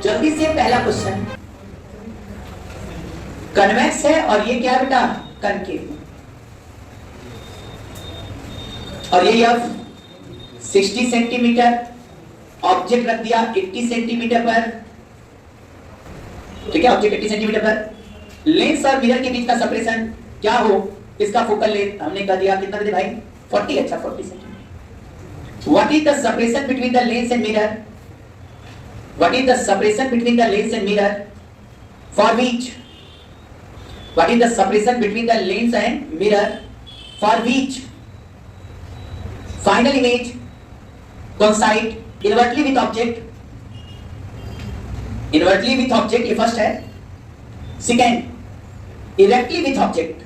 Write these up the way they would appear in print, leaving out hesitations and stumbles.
जल्दी से पहला क्वेश्चन, कन्वेक्स है और ये क्या बेटा, कनकेव, और ये अब 60 सेंटीमीटर, ऑब्जेक्ट रख दिया 80 सेंटीमीटर पर, ठीक है, ऑब्जेक्ट 80 सेंटीमीटर पर। लेंस और मिरर के बीच का सेपरेशन क्या हो, इसका फोकल लेंथ हमने कह दिया कितना दे भाई, 40, अच्छा 40 centimetre. What is the separation between the lens and mirror, what is the separation between the lens and mirror for which, what is the separation between the lens and mirror for which final image coincide invertly with object, invertly with object ये first है। Second erectly with object,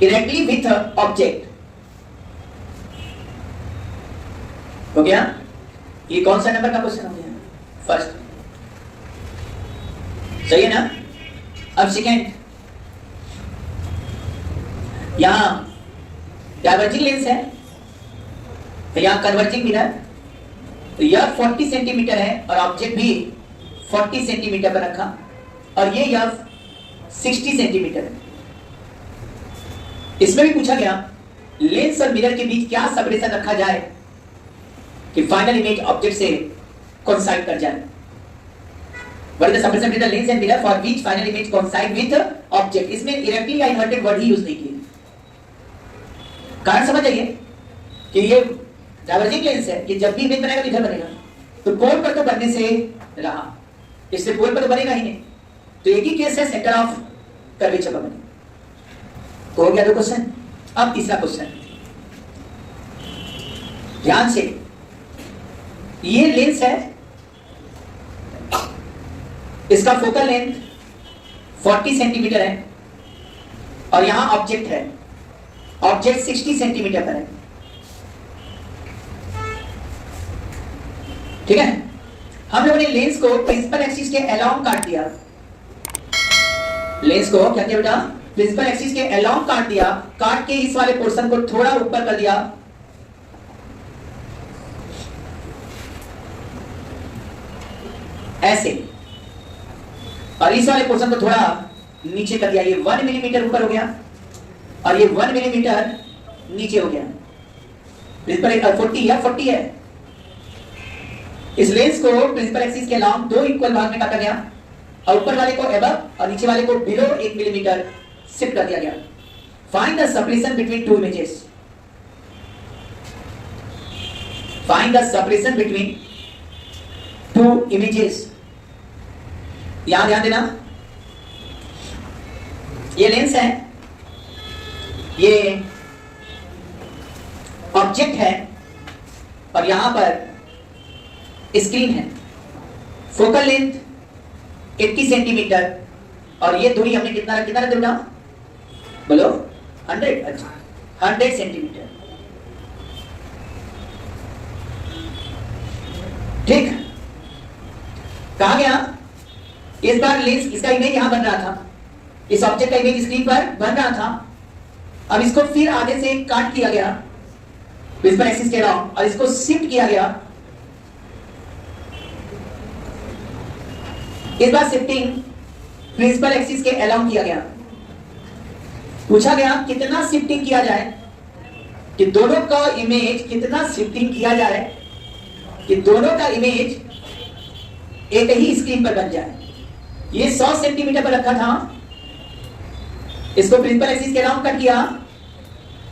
erectly with object, हो गया। ये कौन सा number का question हो गया, फर्स्ट, सही है ना। अब सेकेंड, यहां डाइवर्जिंग लेंस है, यहां कन्वर्जिंग मिरर, तो यह 40 सेंटीमीटर है और ऑब्जेक्ट भी 40 सेंटीमीटर पर रखा, और ये यह 60 सेंटीमीटर है। इसमें भी पूछा गया लेंस और मिरर के बीच क्या सेपरेशन रखा जाए कि फाइनल इमेज ऑब्जेक्ट से कोइंसाइड कर जाए। What is the separation between the lens and mirror for which final image coincide with object. इसमें इरेक्टली या इन्वर्टेड वर्ड ही यूज नहीं किए। कारण समझ आइए कि ये डाइवर्जिंग लेंस है, ये जब भी इमेज बनेगा तो इधर बनेगा, तो पोल पर तो बनने से रहा, इससे पोल पर तो बनेगा ही नहीं, तो एक ही केस है सेंटर ऑफ कर्वेचर पर बनेगा। तो हो गया दो क्वेश्चन। अब तीसरा क्वेश्चन, ध्यान से, ये लेंस है, इसका फोकल लेंथ 40 सेंटीमीटर है और यहां ऑब्जेक्ट है, ऑब्जेक्ट 60 सेंटीमीटर पर है, ठीक है। हम लोगों ने लेंस को प्रिंसिपल एक्सिस के अलोंग काट दिया, लेंस को क्या किया बेटा, प्रिंसिपल एक्सिस के अलोंग काट दिया, काट के इस वाले पोर्शन को थोड़ा ऊपर कर दिया, ऐसे, और इस वाले पोर्शन को थोड़ा नीचे कर दिया, ये 1 मिलीमीटर ऊपर हो गया और ये 1 मिलीमीटर नीचे हो गया। प्रिंसिपल 40 है। इस लेंस को प्रिंसिपल एक्सिस के अलोंग दो इक्वल भाग में काटा गया और ऊपर वाले को अबव और नीचे वाले को बिलो 1 मिलीमीटर शिफ्ट कर दिया गया। Find the separation between two images, find the separation between two images. यहां ध्यान देना, ये लेंस है, ये ऑब्जेक्ट है और यहां पर स्क्रीन है। फोकल लेंथ 80 सेंटीमीटर और ये दूरी हमने कितना रखा बेटा, बोलो 100, अच्छा 100 सेंटीमीटर, ठीक। कहा गया इस बार लेंस, इसका इमेज यहां बन रहा था, इस ऑब्जेक्ट का इमेज स्क्रीन पर बन रहा था, अब इसको फिर आगे से काट किया गया प्रिंसिपल एक्सिस के अलोंग और इसको शिफ्ट किया गया। इस बार शिफ्टिंग प्रिंसिपल एक्सिस के अलोंग किया गया। पूछा गया कितना शिफ्टिंग किया जाए, कि दोनों का इमेज कितना शिफ्टिंग किया जाए कि दोनों का इमेज एक ही स्क्रीन पर बन जाए। ये 100 सेंटीमीटर पर रखा था, इसको प्रिंसिपल एक्सिस के अलोंग कट किया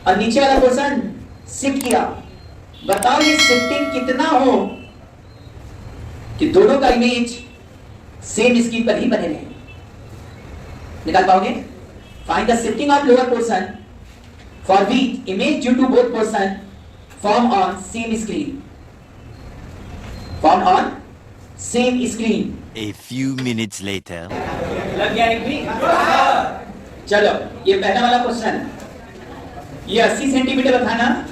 और नीचे वाला पोर्शन शिफ्ट किया। बताओ ये शिफ्टिंग कितना हो कि दोनों का इमेज सेम स्क्रीन पर ही बने रहे। निकाल पाओगे? Find the shifting of lower portion for which image due to both portion form on same screen, form on same screen. A few minutes later. लग गया एक भी? चलो ये पहला वाला क्वेश्चन, ये 80 सेंटीमीटर था ना,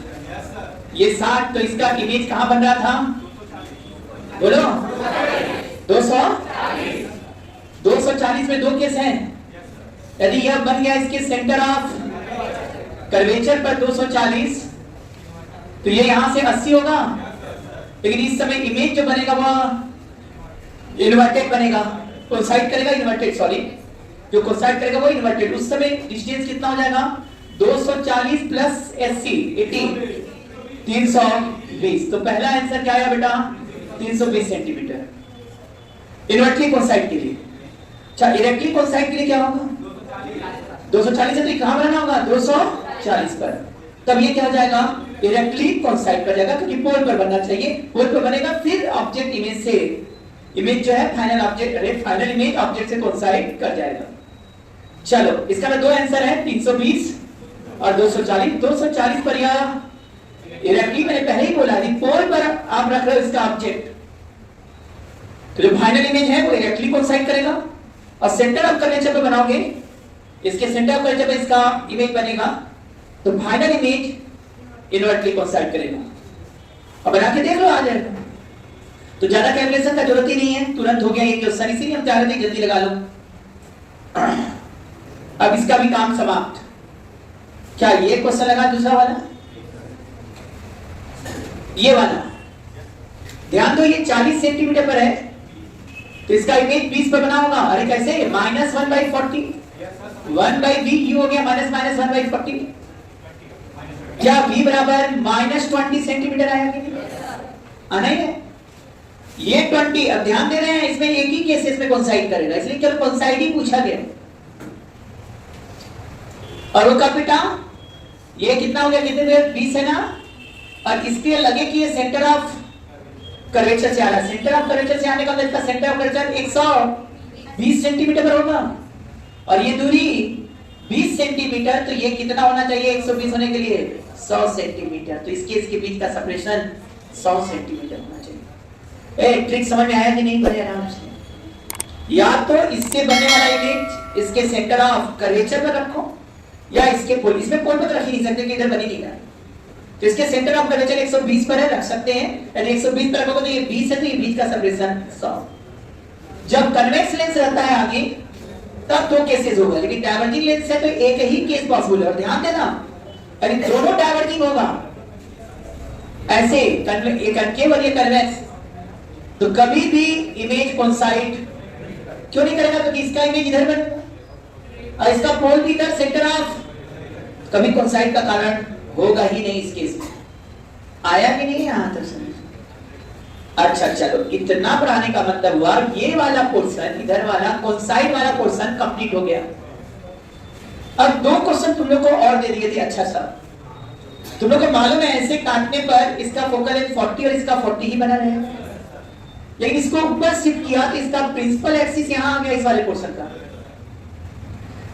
ये 60, तो इसका इमेज कहां बन रहा था, बोलो 240 में दो केस हैं। यदि यह बन गया इसके सेंटर ऑफ कर्वेचर पर 240, तो ये यहां से 80 होगा, लेकिन इस समय इमेज जो बनेगा वह इन्वर्टेड बनेगा, कोसाइड करेगा इन्वर्टेड, सॉरी जो कोसाइड करेगा वो इन्वर्टेड। उस समय डिस्टेंस कितना हो जाएगा 240 प्लस 80 320। तो पहला आंसर क्या आया बेटा 320 सेंटीमीटर इन्वर्टली कोसाइड के लिए। अच्छा इरेक्टली कोसाइड के लिए क्या होगा 240 है, तो कहां बनाना होगा 240 पर, तब ये क्या हो जाएगा इरेक्टली कोसाइड कर जाएगा, क्योंकि पोल पर बनना चाहिए, पोल पर बनेगा, फिर ऑब्जेक्ट इमेज से इमेज जो है फाइनल ऑब्जेक्ट, अरे फाइनल इमेज ऑब्जेक्ट से कोसाइड कर जाएगा। चलो इसका दो आंसर है 320 और 240। 240 पर या इरेक्टली मैंने पहले ही बोला थी, पोल पर आप रख रहे हो इसका ऑब्जेक्ट, तो जो फाइनल इमेज है वो इरेक्टली कोसाइड करेगा, और सेंटर ऑफ कर्वेचर पे बनाओगे, इसके सेंटर ऑफ कर्वेचर पे इसका इमेज बनेगा, तो फाइनल इमेज इन्वर्टली कोसाइड करेगा। अब बना के देख लो आ जाएगा। तो ज्यादा कैलकुलेशन का जरूरत ही नहीं है, तुरंत हो गया ये क्वेश्चन, इसीलिए हम चाह रहे थे जल्दी लगा लो। अब इसका भी काम समाप्त। क्या ये क्वेश्चन लगा दूसरा वाला, ये वाला ध्यान दो, ये 40 सेंटीमीटर पर है, तो इसका इमेज 20 पर बना होगा। अरे कैसे -1/40 1/v क्यों हो गया -1/40, क्या v बराबर -20 सेंटीमीटर आया कि नहीं आना ही है, ये 20। अब ध्यान दे रहे हैं इसमें एक ही केस इसमें कोइंसाइड करेगा, इसलिए केवल कोइंसाइड ही पूछा गया। और वो कब बेटा ये कितना हो गया, कितने देर 20 है ना, और इसके लगे कि ये सेंटर ऑफ कर्वेचर से आ रहा है, सेंटर ऑफ कर्वेचर से आने का मतलब इसका सेंटर ऑफ कर्वेचर 120 सेंटीमीटर पर होगा, और ये दूरी 20 सेंटीमीटर, तो ये कितना होना चाहिए 120 होने के लिए 100 सेंटीमीटर, तो इसके इसके बीच का सेपरेशन 100 सेंटीमीटर होना चाहिए। ए ट्रिक समझ में आया कि नहीं, बड़े आराम से। या तो इससे बनने वाला इमेज इसके सेंटर ऑफ कर्वेचर पर रखो, या इसके पोल, इसमें पोल पर रख ही नहीं सकते कि इधर बनी नहीं रहा, तो इसके सेंटर ऑफ कर्वेचर 120 पर है, रख सकते हैं, यदि 120 पर रखोगे तो ये 20 है, तो ये बीच का सेपरेशन 100। जब कन्वेक्स लेंस रहता है आगे तब दो केसेस होगा, लेकिन डाइवर्जिंग लेंस है तो एक ही केस पॉसिबल है। और ध्यान देना यदि दोनों डाइवर्जिंग होगा ऐसे, ये कनकेव और ये कन्वेक्स, तो कभी भी इमेज कोइंसाइड क्यों नहीं करेगा, क्योंकि इसका इमेज इधर बनेगा और इसका पोल भी इधर, सेंटर ऑफ, कभी कोइंसाइड का कारण होगा ही नहीं इस केस में। आया कि नहीं यहां तक समझ? अच्छा चलो, इतना पढ़ाने का मतलब हुआ ये वाला पोर्शन, इधर वाला कोइंसाइड वाला पोर्शन कंप्लीट हो गया। अब दो क्वेश्चन तुम लोग को और दे दिए थे। अच्छा सा तुम लोग को मालूम है ऐसे काटने पर इसका फोकल लेंथ 40 और इसका 40 ही बना रहेगा, लेकिन इसको ऊपर शिफ्ट किया तो इसका प्रिंसिपल एक्सिस यहां आ गया इस वाले पोर्शन का।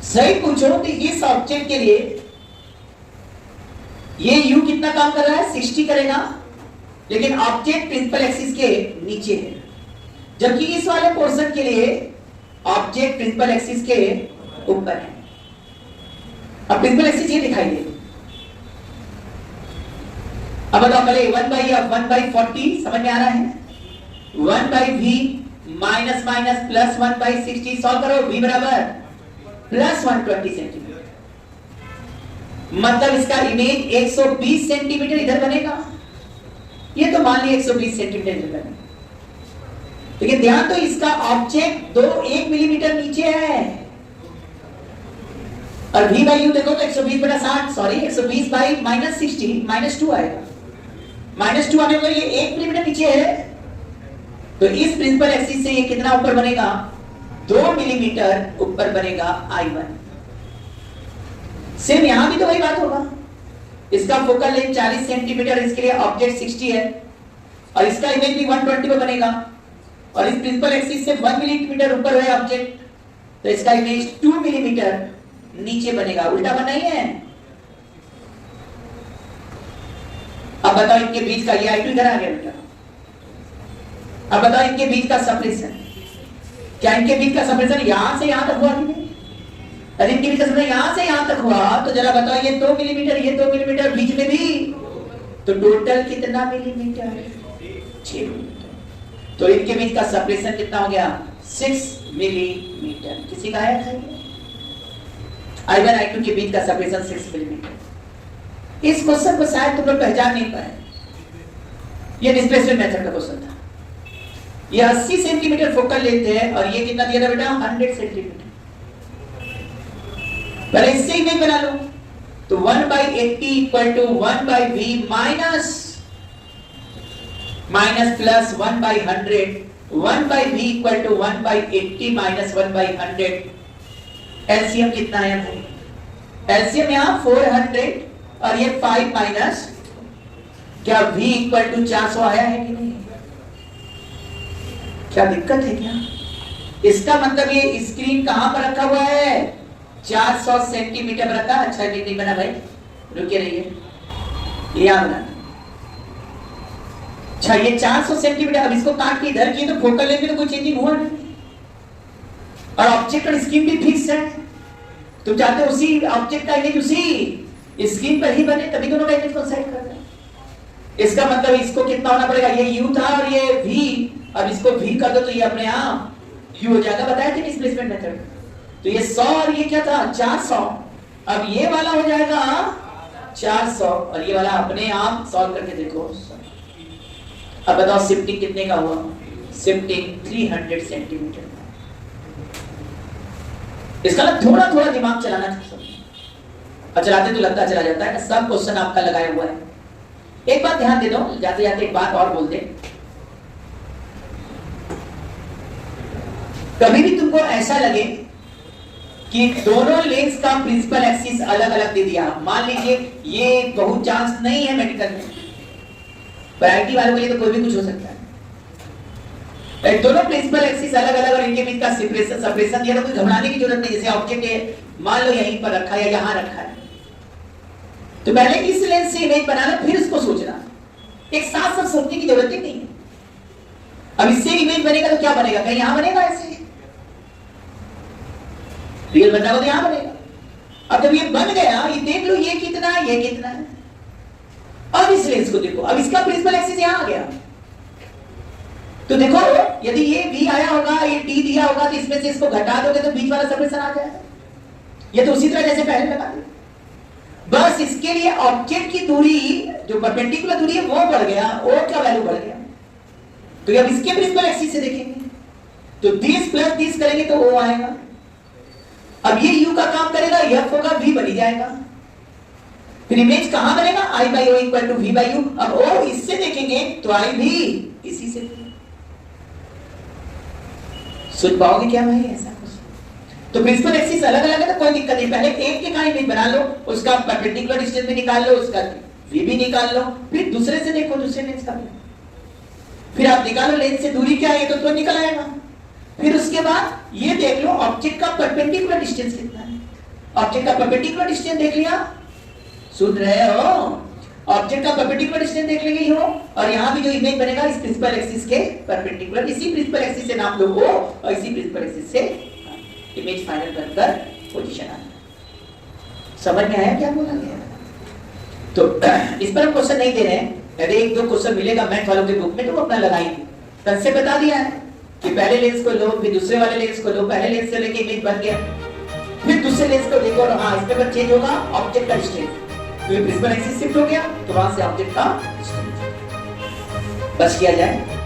सही पूछो तो इस ऑब्जेक्ट के लिए ये u कितना काम कर रहा है 60 करेगा, लेकिन ऑब्जेक्ट प्रिंसिपल एक्सिस के नीचे है, जबकि इस वाले पोर्शन के लिए ऑब्जेक्ट प्रिंसिपल एक्सिस के ऊपर है। अब प्रिंसिपल एक्सिस ये दिखाई दे। अब बताओ पहले 1/40 समझ में आ रहा है, 1/v minus minus plus 1/60 solve करो, v बराबर प्लस 120 सेंटीमीटर, मतलब इसका इमेज 120 सेंटीमीटर इधर बनेगा। ये तो मान लिया 120 सेंटीमीटर इधर बनेगा, लेकिन ध्यान तो इसका ऑब्जेक्ट 1 मिलीमीटर नीचे है, और v बाई u देखो तो 120/60, सॉरी 120/-60 -2 आएगा, -2 आने पर ये 1 मिलीमीटर नीचे है, तो इस प्रिंसिपल एक्सिस से ये कितना ऊपर बनेगा 2 मिलीमीटर ऊपर बनेगा I1। सेम यहां भी तो वही बात होगा, इसका फोकल लेंथ 40 सेंटीमीटर, इसके लिए ऑब्जेक्ट 60 है, और इसका इमेज भी 120 पर बनेगा, और इस प्रिंसिपल एक्सिस से 1 मिलीमीटर ऊपर है ऑब्जेक्ट, तो इसका इमेज 2 मिलीमीटर नीचे बनेगा। उल्टा बना ही है। अब बताओ इनके बीच का, ये I2 इधर आ गया बेटा। अब बताओ इनके बीच का सेपरेशन, क्या इनके बीच का सेपरेशन यहां से यहां तक हुआ कि नहीं? अरे इनके बीच का सेपरेशन यहां से यहां तक हुआ, तो जरा बताओ ये 2 मिलीमीटर, ये 2 मिलीमीटर, बीच में भी तो टोटल कितना मिलीमीटर 6 मिलीमीटर, तो इनके बीच का सेपरेशन कितना हो गया 6 मिलीमीटर। किसी का आया था I1 I2 के बीच का सेपरेशन 6 मिलीमीटर। इस क्वेश्चन को शायद तुम लोग पहचान नहीं पाए, ये डिस्प्लेसमेंट मेथड का क्वेश्चन था। ये 80 सेंटीमीटर फोकल लेंथ है और ये कितना दिया था बेटा 100 सेंटीमीटर। पहले इससे इमेज बना लो तो 1/80 equal to 1/v minus plus 1/100 1/v equal to 1/80 minus 1/100। LCM कितना है भाई? एलसीएम यहां 400 और ये 5 माइनस क्या v इक्वल टू 400 आया है कि नहीं? क्या दिक्कत है क्या? इसका मतलब ये स्क्रीन कहां पर रखा हुआ है? 400 सेंटीमीटर पर रखा। अच्छा नहीं बना भाई, रुके रहिए, यहां बना। अच्छा ये 400 सेंटीमीटर, अब इसको काट के इधर किए तो फोकल लेंथ में तो कोई चेंजिंग हुआ नहीं और ऑब्जेक्ट और स्क्रीन भी फिक्स है। तुम चाहते हो उसी ऑब्जेक्ट का इमेज उसी स्क्रीन पर ही बने, तभी दोनों का इमेज कोइंसाइड कर रहा है। इसका मतलब इसको कितना होना पड़ेगा? ये u था और ये v, अब इसको v कर दो तो ये अपने आप u हो जाएगा। बताया था डिस्प्लेसमेंट मेथड। तो ये 100 और ये क्या था 400, अब ये वाला हो जाएगा 400 और ये वाला अपने आप सॉल्व करके देखो। अब बताओ शिफ्टिंग कितने का हुआ? Shifting 300 centimetre. इसका ना थोड़ा थोड़ा दिमाग चलाना और चलाते तो लगता चला जाता है। सब क्वेश्चन आपका लगाया हुआ है। एक बात ध्यान दे दो, जाते जाते एक बात और बोल दे। कभी भी तुमको ऐसा लगे कि दोनों लेंस का प्रिंसिपल एक्सिस अलग अलग दे दिया, मान लीजिए ये बहुत चांस नहीं है मेडिकल में, पर आईटी वालों के लिए तो कोई भी कुछ हो सकता है। दोनों प्रिंसिपल एक्सिस अलग अलग और इनके बीच का सेपरेशन दिया तो कोई घबराने की जरूरत नहीं। जैसे ऑब्जेक्ट है मान लो यहीं पर रखा है या यहां रखा है, तो पहले इस लेंस से इमेज बनाना फिर उसको सोचना, एक साथ सब सोचने की जरूरत ही नहीं है। अब इससे इमेज बनेगा तो क्या बनेगा? कहीं यहां बनेगा, ऐसे रियल बनना हो तो यहां बनेगा। अब जब ये बन गया, ये देख लो ये कितना है, ये कितना है। अब इस लेंस को देखो, अब इसका प्रिंसिपल एक्सिस यहां आ गया, तो देखो यदि ये v आया होगा, ये t दिया होगा, तो इसमें से इसको घटा दोगे तो बीच वाला सेपरेशन आ जाएगा। ये तो उसी तरह जैसे पहले लगा दिया, बस इसके लिए ऑब्जेक्ट की दूरी जो परपेंडिकुलर दूरी है वो बढ़ गया, o का वैल्यू बढ़ गया। तो अब इसके प्रिंसिपल एक्सिस से देखेंगे तो 30 प्लस 30 करेंगे तो o आएगा। अब ये u का काम करेगा, f होगा, v बन जाएगा। फिर इमेज कहां बनेगा? I/O equal to v/u। अब o इससे देखेंगे तो I भी इसी से। सोच पाओगे क्या भाई ऐसा कुछ? तो प्रिंसिपल एक्सिस अलग अलग है तो कोई दिक्कत नहीं। पहले एक के का इमेज बना लो, उसका परपेंडिकुलर डिस्टेंस भी निकाल लो, उसका v भी निकाल लो, फिर दूसरे से देखो, दूसरे लेंस का, फिर आप निकालो लेंस से दूरी क्या है तो निकल आएगा। फिर उसके बाद ये देख लो ऑब्जेक्ट का परपेंडिकुलर डिस्टेंस कितना है। ऑब्जेक्ट का परपेंडिकुलर डिस्टेंस देख लिया, सुन रहे हो? ऑब्जेक्ट का परपेंडिकुलर डिस्टेंस देख लेंगे हो, और यहां भी जो इमेज बनेगा इस प्रिंसिपल एक्सिस के परपेंडिकुलर, इसी प्रिंसिपल एक्सिस से नाप लो o और इसी प्रिंसिपल एक्सिस से इमेज फाइनल बनकर पोजीशन आना। समझ में आया क्या बोला गया? तो इस पर हम क्वेश्चन नहीं दे रहे हैं। यदि एक दो क्वेश्चन मिलेगा मैथ वालों के बुक में तो वो अपना लगाएंगे। कंसेप्ट बता दिया है कि पहले लेंस को लो, फिर दूसरे वाले लेंस को लो, पहले लेंस से लेके इमेज बन गया, फिर दूसरे लेंस को देखो, हाँ इसमें पर चेंज होगा ऑब्जेक्ट का डिस्टेंस, तो ये प्रिंसिपल एक्सिस शिफ्ट हो गया तो वहां से ऑब्जेक्ट का डिस्टेंस बस किया जाए।